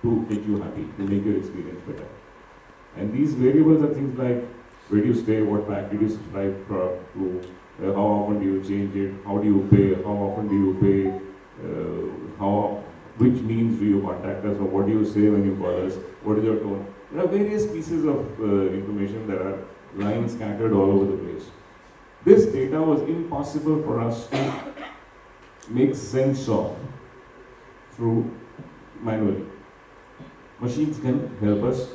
to make you happy, to make your experience better. And these variables are things like where do you stay, what pack did you subscribe to, how often do you change it, how do you pay, how often do you pay, which means do you contact us, or what do you say when you call us, what is your tone. There are various pieces of information that are lying scattered all over the place. This data was impossible for us to make sense of through manually. Machines can help us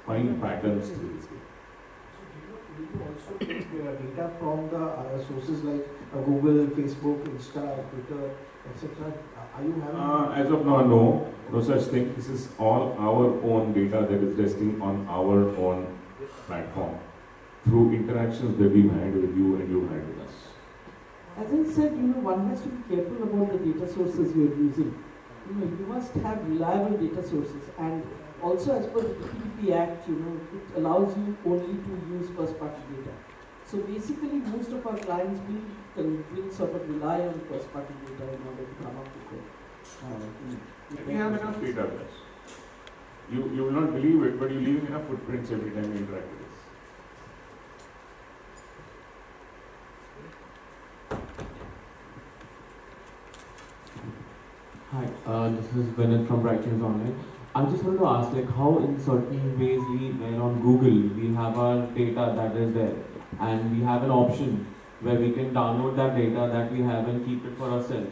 find patterns through this data. Do you also take data from the sources like Google, Facebook, Insta, Twitter, etc.? Are you having? As of now, no such thing. This is all our own data that is resting on our own platform through interactions that we've had with you and you've had with us. As I said, one has to be careful about the data sources you are using. You must have reliable data sources, and also as per the TPP Act, it allows you only to use first-party data. So basically, most of our clients will sort of rely on first-party data in order to come up with it. We have enough data with us. You will not believe it, but you leave enough footprints every time you interact with us. Hi, this is Bennett from Bright News Online. I just wanted to ask, how in certain ways when on Google we have our data that is there, and we have an option where we can download that data that we have and keep it for ourselves.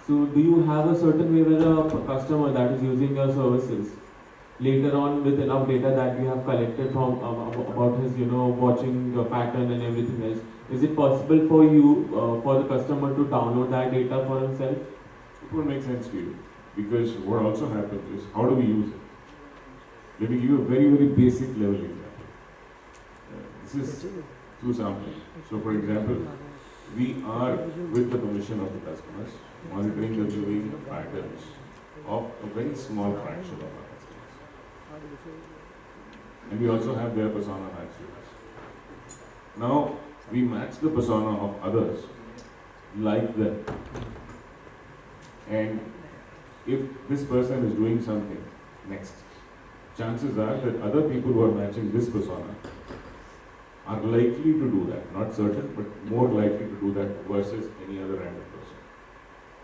So, do you have a certain way where a customer that is using your services later on with enough data that we have collected from about his, watching pattern and everything else, is it possible for you, for the customer to download that data for himself? It will make sense to you, because what also happens is, how do we use it? Let me give you a very, very basic level example. This is through sampling. So for example, we are, with the permission of the customers, monitoring the viewing patterns of a very small fraction of our customers. And we also have their persona matched with us. Now, we match the persona of others like them. And if this person is doing something next, chances are that other people who are matching this persona are likely to do that. Not certain, but more likely to do that versus any other random person.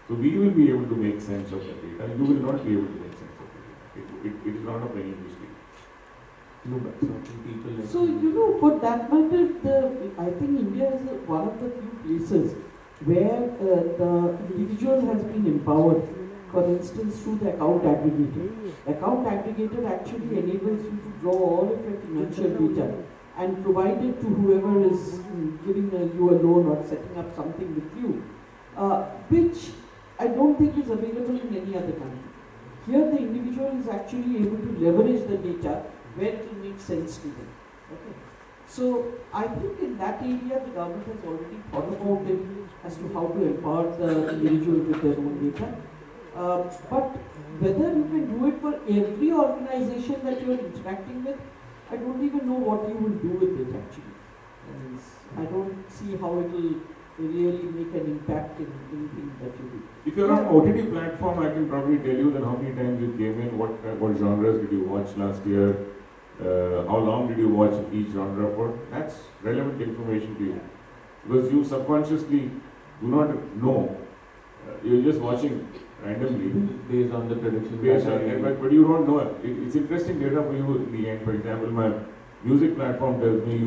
So we will be able to make sense of the data. You will not be able to make sense of the data. It is not of any use to you. No, but certain people. So, for that matter, I think India is one of the few places where the individual has been empowered, for instance, through the account aggregator. Account aggregator actually enables you to draw all of your financial data and provide it to whoever is giving you a loan or setting up something with you, which I don't think is available in any other country. Here the individual is actually able to leverage the data where it will make sense to them. Okay. So I think in that area the government has already thought about it as to how to empower the individual with their own data. But whether you can do it for every organization that you are interacting with, I don't even know what you will do with it actually. I don't see how it will really make an impact in anything that you do. If you're on an OTT platform, I can probably tell you that how many times you came in, what genres did you watch last year, how long did you watch each genre for. That's relevant information to you. Because you subconsciously do not know. You're just watching randomly. Based on the prediction. But you don't know. It's interesting data for you in the end. For example, my music platform tells me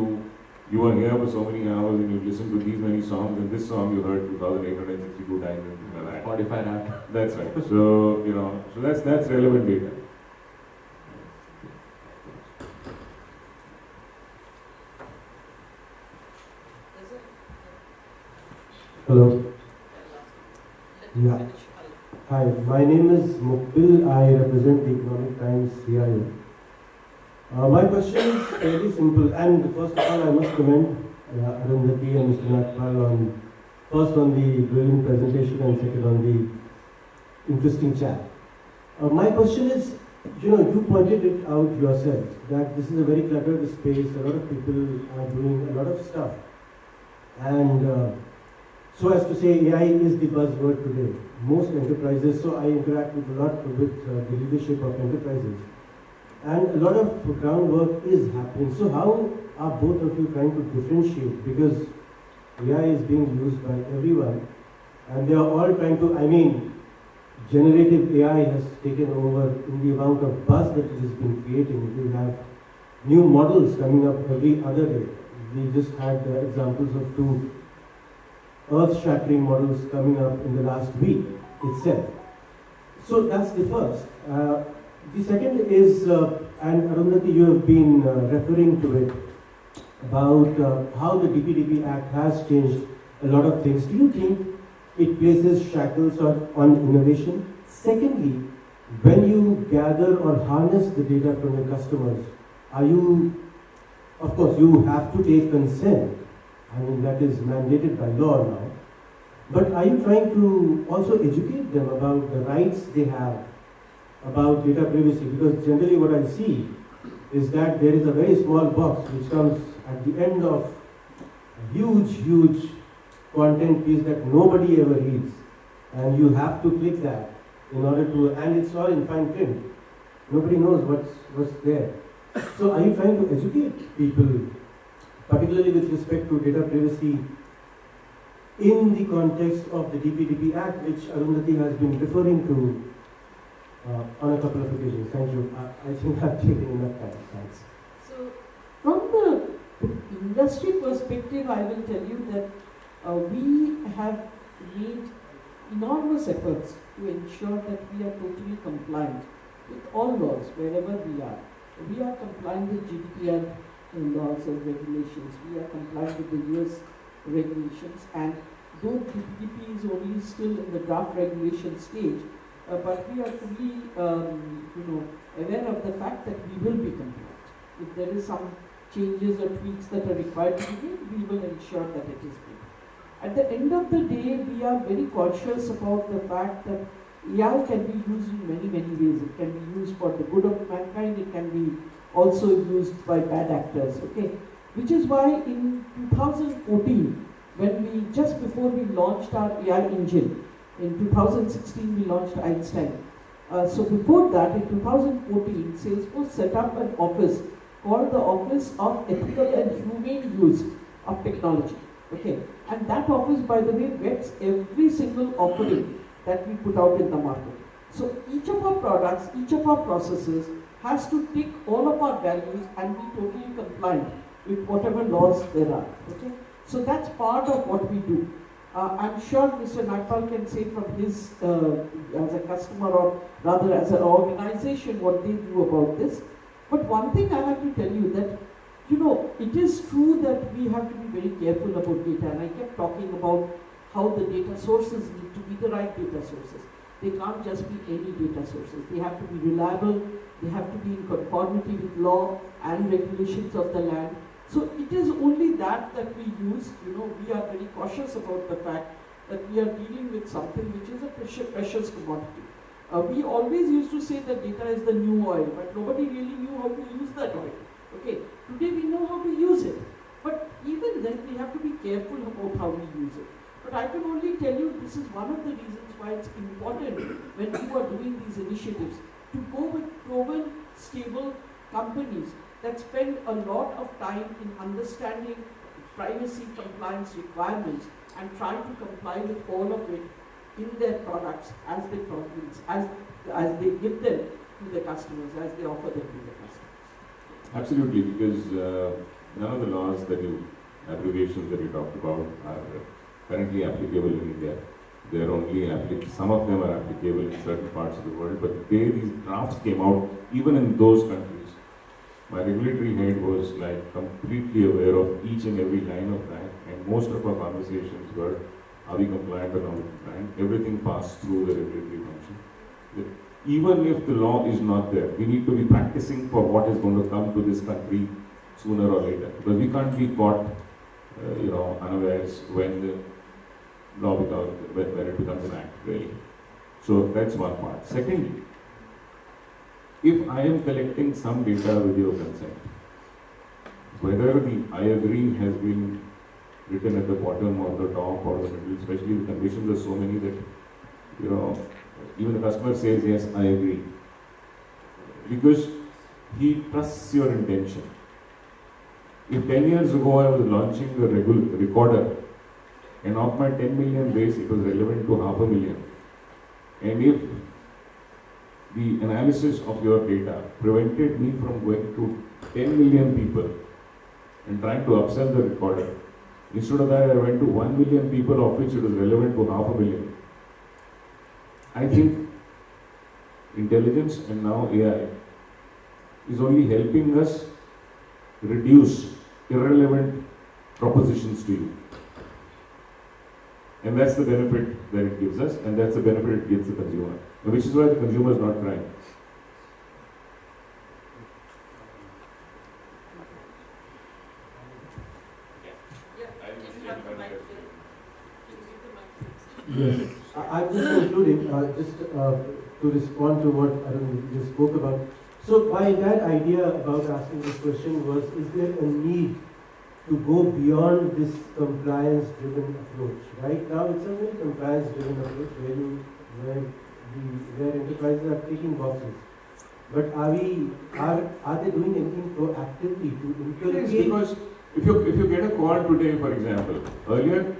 you are here for so many hours and you listen to these many songs, and this song you heard 2,862 times and things like that. Spotify app. That's right. So so that's relevant data. Hello. Yeah. Hi, my name is Mukbil. I represent the Economic Times CIO. My question is fairly simple, and first of all, I must commend Arundhati and Mr. Nagpal first on the brilliant presentation and second on the interesting chat. My question is, you pointed it out yourself that this is a very cluttered space. A lot of people are doing a lot of stuff, and so as to say AI is the buzzword today. Most enterprises, so I interact with a lot with the leadership of enterprises, and a lot of groundwork is happening. So how are both of you trying to differentiate? Because AI is being used by everyone, and they are all trying to, I mean, generative AI has taken over in the amount of buzz that it has been creating. We have new models coming up every other day. We just had examples of 2 earth-shattering models coming up in the last week itself. So that's the first. The second is, and Arundhati, you have been referring to it, about how the DPDP Act has changed a lot of things. Do you think it places shackles on innovation? Secondly, when you gather or harness the data from your customers, are you, of course, you have to take consent. I mean, that is mandated by law now. But are you trying to also educate them about the rights they have about data privacy? Because generally what I see is that there is a very small box which comes at the end of a huge content piece that nobody ever reads. And you have to click that in order to, and it's all in fine print. Nobody knows what's there. So are you trying to educate people, particularly with respect to data privacy, in the context of the DPDP Act, which Arundhati has been referring to on a couple of occasions? Thank you. I think I've taken enough time. Thanks. So, from the industry perspective, I will tell you that we have made enormous efforts to ensure that we are totally compliant with all laws wherever we are. We are compliant with GDPR laws and regulations. We are compliant with the US regulations, and though DPDP is only still in the draft regulation stage, but we are fully aware of the fact that we will be compliant. If there is some changes or tweaks that are required to be made, we will ensure that it is made. At the end of the day, we are very cautious about the fact that AI can be used in many ways. It can be used for the good of mankind. It can be also used by bad actors. Okay, which is why in 2014, just before we launched our AI engine, in 2016 we launched Einstein. So before that, in 2014, Salesforce set up an office called the Office of Ethical and Humane Use of Technology. Okay, and that office, by the way, vets every single offering that we put out in the market. So each of our products, each of our processes has to tick all of our values and be totally compliant with whatever laws there are. Okay, so that's part of what we do. I'm sure Mr. Nagpal can say from his, as a customer or rather as an organization, what they do about this. But one thing I have to tell you that, it is true that we have to be very careful about data, and I kept talking about how the data sources need to be the right data sources. They can't just be any data sources. They have to be reliable, they have to be in conformity with law and regulations of the land. So it is only that we use. We are very cautious about the fact that we are dealing with something which is a precious commodity. We always used to say that data is the new oil, but nobody really knew how to use that oil. Okay, today we know how to use it, but even then we have to be careful about how we use it. But I can only tell you this is one of the reasons why it's important when you are doing these initiatives to go with proven, stable companies that spend a lot of time in understanding privacy compliance requirements and try to comply with all of it in their products as they give them to the customers, as they offer them to the customers. Absolutely, because none of the laws abbreviations that you talked about are currently applicable in India. They are only some of them are applicable in certain parts of the world, but the day these drafts came out, even in those countries, my regulatory head was like completely aware of each and every line of that, and most of our conversations were, are we compliant or not compliant? Everything passed through the regulatory function. Even if the law is not there, we need to be practicing for what is going to come to this country sooner or later, because we can't be caught, unawares when the law when it becomes an act, really. So that's one part. Secondly, if I am collecting some data with your consent, whether the I agree has been written at the bottom or the top or the middle, especially the conditions are so many that, you know, even the customer says, yes, I agree. Because he trusts your intention. If 10 years ago I was launching a recorder, and of my 10 million base, it was relevant to 500,000. And if the analysis of your data prevented me from going to 10 million people and trying to upsell the recorder, instead of that I went to 1 million people, of which it was relevant to 500,000. I think intelligence and now AI is only helping us reduce irrelevant propositions to you. And that's the benefit that it gives us, and that's the benefit it gives the consumer. Which is why the consumer is not crying. Yes, I'm just concluding, to respond to what Arun just spoke about. So my entire idea about asking this question was, is there a need to go beyond this compliance-driven approach? Right now, it's a very compliance-driven approach where enterprises are ticking boxes. But are they doing anything proactively to inculcate? Yes, because if you get a call today, for example, earlier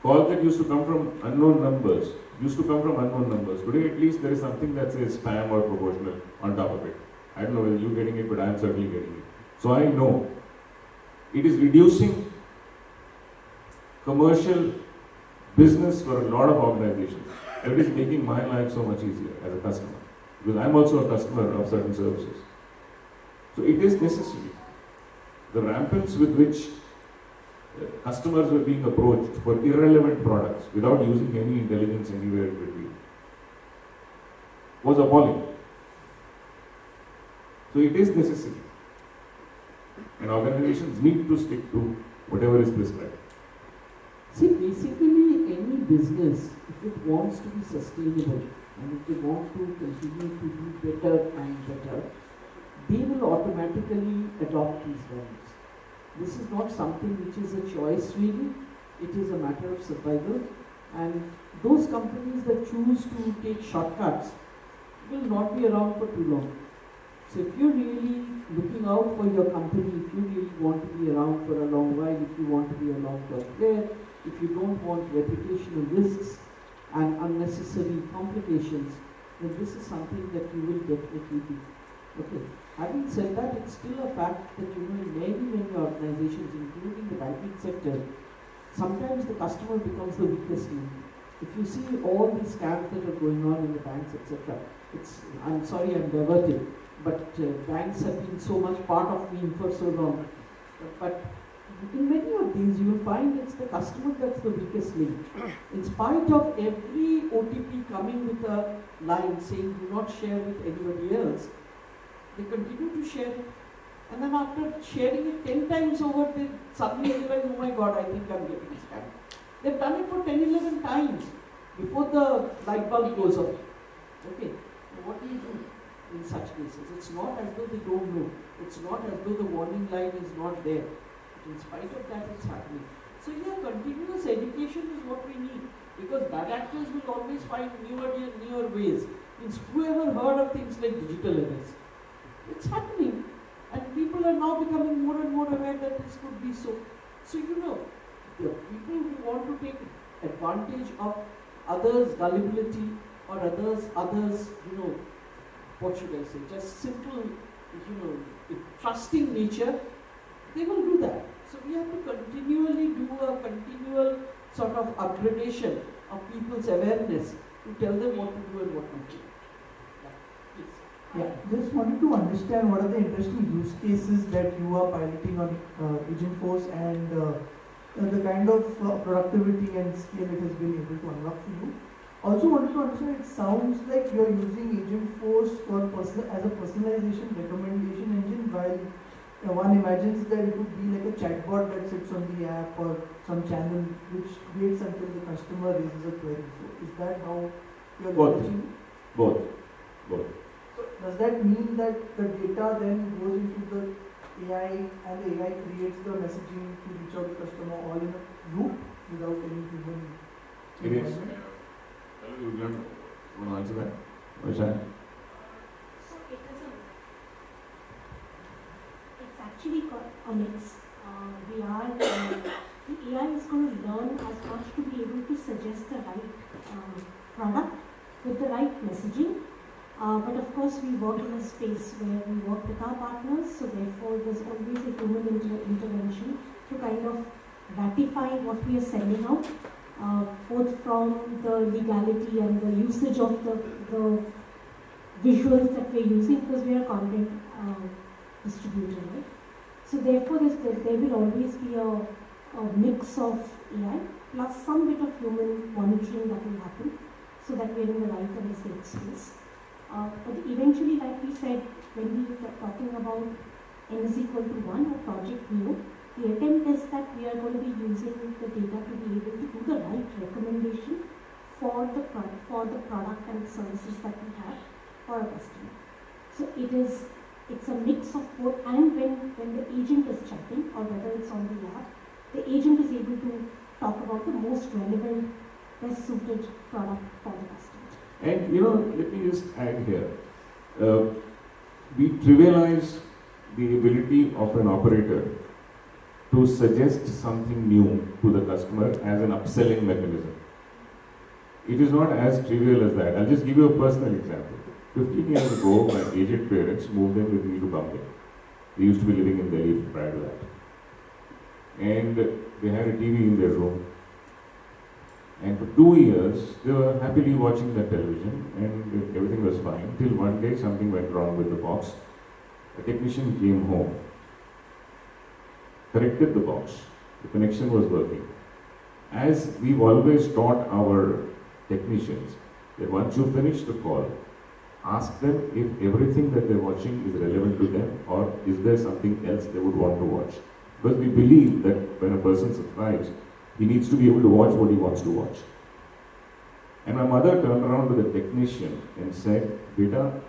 calls that used to come from unknown numbers Today, at least there is something that says spam or proportional on top of it. I don't know whether you're getting it, but I am certainly getting it. So I know it is reducing commercial business for a lot of organizations. It is making my life so much easier as a customer, because I'm also a customer of certain services. So it is necessary. The rampance with which customers were being approached for irrelevant products without using any intelligence anywhere in between was appalling. So it is necessary. And organizations need to stick to whatever is prescribed. See, basically any business, if it wants to be sustainable and if they want to continue to do better and better, they will automatically adopt these values. This is not something which is a choice really, it is a matter of survival, and those companies that choose to take shortcuts will not be around for too long. So if you're really looking out for your company, if you really want to be around for a long while, if you want to be a long-term player, if you don't want reputational risks and unnecessary complications, then this is something that you will definitely do. Okay. Having said that, it's still a fact that in many organizations, including the banking sector, sometimes the customer becomes the weakest link. If you see all these scams that are going on in the banks, etc., I'm sorry I'm diverted, but banks have been so much part of me for so long. But in many of these, you will find it's the customer that's the weakest link. In spite of every OTP coming with a line saying do not share with anybody else, they continue to share it. And then after sharing it 10 times over, they suddenly realize, oh my God, I think I'm getting scammed. They've done it for 10, 11 times before the light bulb goes off. Okay, what do you do in such cases? It's not as though they don't know. It's not as though the warning line is not there. But in spite of that, it's happening. So yeah, continuous education is what we need, because bad actors will always find newer ways. Means whoever heard of things like digital arrest? It's happening, and people are now becoming more and more aware that this could be so. So the people who want to take advantage of others' gullibility or others, what should I say, just simple, trusting nature, they will do that. So we have to continually do a continual sort of upgradation of people's awareness to tell them what to do and what not to do. Yeah, just wanted to understand what are the interesting use cases that you are piloting on Agentforce and the kind of productivity and scale it has been able to unlock for you. Also wanted to understand, it sounds like you are using Agentforce as a personalization recommendation engine, while one imagines that it would be like a chatbot that sits on the app or some channel which waits until the customer raises a query. So is that how you are leveraging it? Both. Does that mean that the data then goes into the AI and the AI creates the messaging to reach out to the customer all in a loop without any human It is. involvement? You want to answer that? Vaishali? So it's actually got a mix. The AI is going to learn as much to be able to suggest the right product with the right messaging. But of course, we work in a space where we work with our partners, so therefore there's always a human intervention to kind of ratify what we are sending out, both from the legality and the usage of the visuals that we're using, because we are content distributor, right? So therefore, there will always be a mix of AI plus some bit of human monitoring that will happen, so that we're in the right and the safe space. But eventually, like we said, when we were talking about n is equal to 1 or Project Neo, the attempt is that we are going to be using the data to be able to do the right recommendation for the product and the services that we have for a customer. So it's a mix of both, and when the agent is chatting or whether it's on the app, the agent is able to talk about the most relevant, best suited product for the customer. And let me just add here. We trivialize the ability of an operator to suggest something new to the customer as an upselling mechanism. It is not as trivial as that. I'll just give you a personal example. 15 years ago, my aged parents moved in with me to Bombay. They used to be living in Delhi prior to that. And they had a TV in their room. And for 2 years, they were happily watching the television and everything was fine. Till one day something went wrong with the box. A technician came home, corrected the box. The connection was working. As we've always taught our technicians, that once you finish the call, ask them if everything that they're watching is relevant to them or is there something else they would want to watch. Because we believe that when a person subscribes, he needs to be able to watch what he wants to watch. And my mother turned around to the technician and said, "Beta,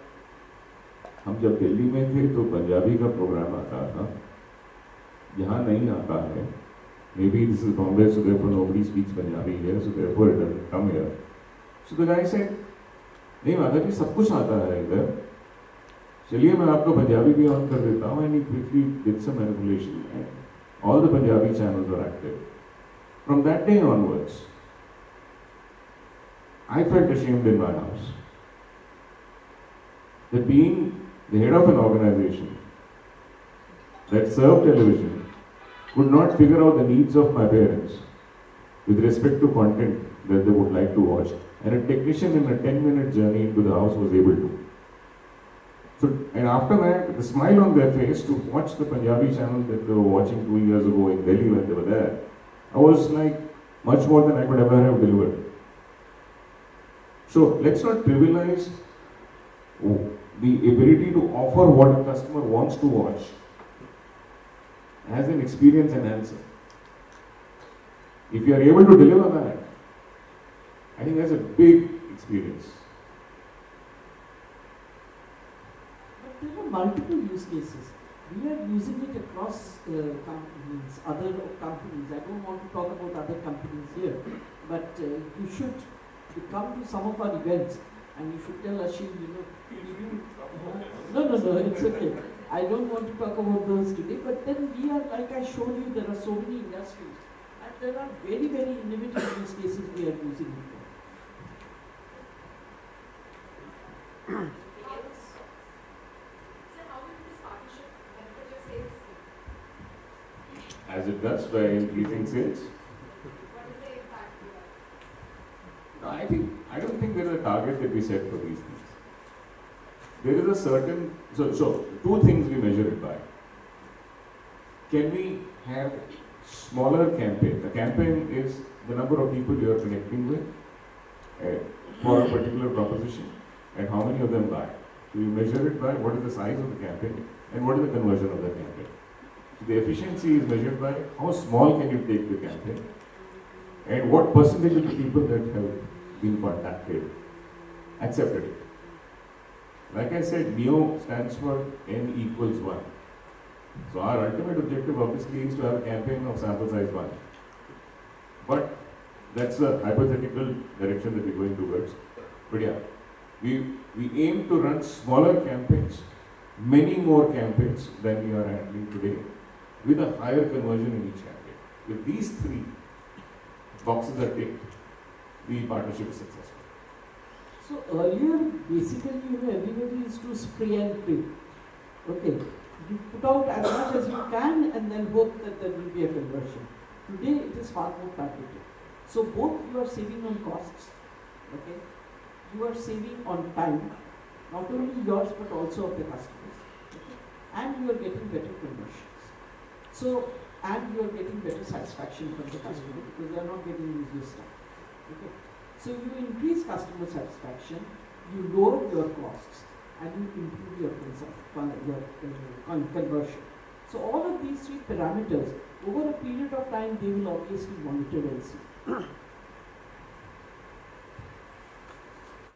हम जब दिल्ली में थे तो पंजाबी का programme आता था, यहाँ नहीं आता है. Maybe this is Bombay, so therefore nobody speaks Punjabi here, so therefore it doesn't come here." So the guy said, "नहीं माता जी, सब कुछ आता है इधर. चलिए मैं आपको पंजाबी भी ऑन कर देता हूँ." And he quickly did some manipulation and all the Punjabi channels were active. From that day onwards, I felt ashamed in my house that being the head of an organization that served television could not figure out the needs of my parents with respect to content that they would like to watch, and a technician in a 10-minute journey into the house was able to. So, and after that, the smile on their face to watch the Punjabi channel that they were watching 2 years ago in Delhi when they were there, I was like much more than I could ever have delivered. So let's not trivialize the ability to offer what a customer wants to watch as an experience enhancer. If you are able to deliver that, I think that's a big experience. But there are multiple use cases. We are using it across companies, other companies. I don't want to talk about other companies here, but you should come to some of our events and you should tell Ashim, no, it's okay. I don't want to talk about those today, but then we are, like I showed you, there are so many industries and there are very, very innovative use cases we are using it for. As it does by increasing sales. No, I don't think there is a target that we set for these things. There is a certain, so two things we measure it by. Can we have smaller campaign? A campaign is the number of people you are connecting with for a particular proposition and how many of them buy. So you measure it by what is the size of the campaign and what is the conversion of the campaign. So the efficiency is measured by how small can you take the campaign and what percentage of the people that have been contacted accepted it. Like I said, NEO stands for N equals 1. So our ultimate objective obviously is to have a campaign of sample size 1. But that's a hypothetical direction that we're going towards. But yeah, we aim to run smaller campaigns, many more campaigns than we are handling today, with a higher conversion in each campaign. If these 3 boxes are ticked, the partnership is successful. So earlier, basically, everybody used to spray and pray. Okay, you put out as much as you can and then hope that there will be a conversion. Today, it is far more targeted. So both you are saving on costs, okay? You are saving on time, not only yours but also of the customers, okay? And you are getting better conversions. So, and you are getting better satisfaction from the customer because they are not getting useless stuff, okay? So you increase customer satisfaction, you lower your costs, and you improve your conversion. So all of these 3 parameters, over a period of time, they will obviously monitor and see.